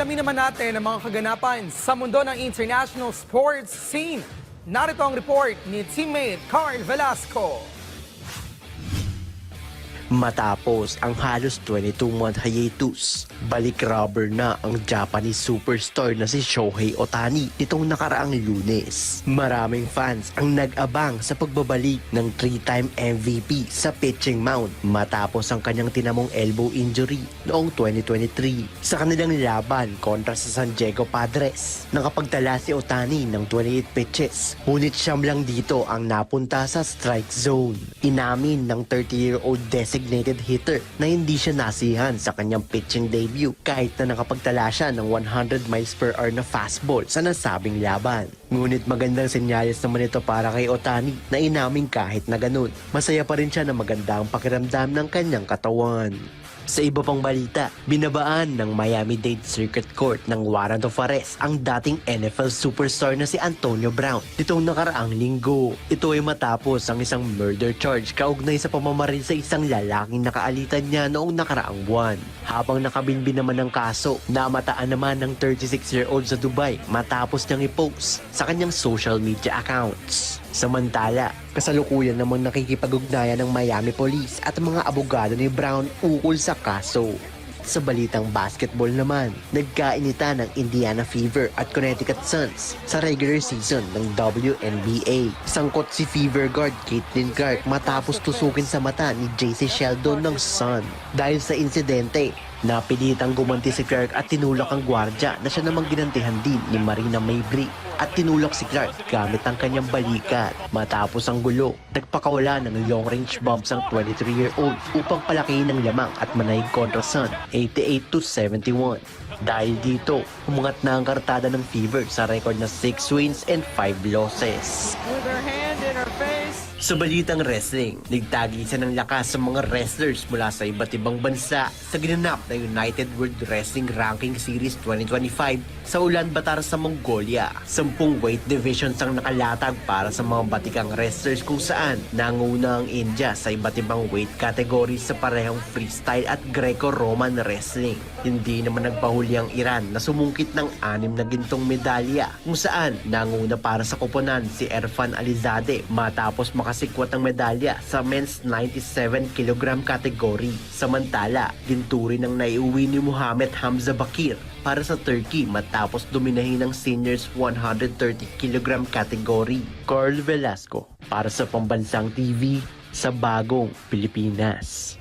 Alamin naman natin ang mga kaganapan sa mundo ng international sports scene. Narito ang report ni teammate Carl Velasco. Matapos ang halos 22-month hiatus, balik rubber na ang Japanese superstar na si Shohei Ohtani nitong nakaraang Lunes. Maraming fans ang nag-abang sa pagbabalik ng 3-time MVP sa pitching mound matapos ang kanyang tinamong elbow injury noong 2023 sa kanilang laban kontra sa San Diego Padres. Nakapagtala si Ohtani ng 28 pitches, ngunit siyam lang dito ang napunta sa strike zone. Inamin ng 30-year-old designated hitter na hindi siya nasihan sa kanyang pitching debut kahit na nakapagtala siya ng 100 miles per hour na fastball sa nasabing laban. Ngunit magandang senyales naman ito para kay Ohtani na inaming kahit na ganun, masaya pa rin siya na maganda ang pakiramdam ng kanyang katawan. Sa iba pang balita, binabaan ng Miami-Dade Circuit Court ng warrant of arrest ang dating NFL superstar na si Antonio Brown nitong nakaraang linggo. Ito ay matapos ang isang murder charge kaugnay sa pamamaril sa isang lalaking nakaalitan niya noong nakaraang buwan. Habang nakabinbin naman ng kaso, namataan naman ng 36-year-old sa Dubai matapos niyang i-post sa kanyang social media accounts. Samantala, kasalukuyan namang nakikipag-ugnayan ng Miami Police at mga abogado ni Brown ukol sa kaso. Sa balitang basketball naman, nagkainita ng Indiana Fever at Connecticut Suns sa regular season ng WNBA. Sangkot si Fever guard Caitlin Clark matapos tusukin sa mata ni JC Sheldon ng Sun. Dahil sa insidente, napilitang gumanti si Clark at tinulak ang gwardya na siya namang ginantihan din ni Marina Mabrey at tinulak si Clark gamit ang kanyang balikat. Matapos ang gulo, nagpakawala ng long-range bombs ang 23-year-old upang palakihin ang lamang at manahig kontra Sun 88-71. Dahil dito, umangat na ang kartada ng Fever sa record na 6 wins and 5 losses. With her hand in her face. Sa balitang wrestling, nagtagisan ng lakas sa mga wrestlers mula sa iba't ibang bansa sa ginanap na United World Wrestling Ranking Series 2025 sa Ulaanbaatar sa Mongolia. 10 weight divisions ang nakalatag para sa mga batikang wrestlers kung saan nanguna ang India sa iba't ibang weight categories sa parehong freestyle at Greco-Roman wrestling. Hindi naman nagpahuli ang Iran na sumungkit ng 6 na gintong medalya kung saan nanguna para sa koponan si Erfan Alizadeh matapos makasikwat ang medalya sa men's 97 kg category. Samantala, ginturi ng naiuwi ni Muhammad Hamza Bakir para sa Turkey matapos dominahin ng seniors 130 kg category. Carl Velasco para sa Pambansang TV sa Bagong Pilipinas.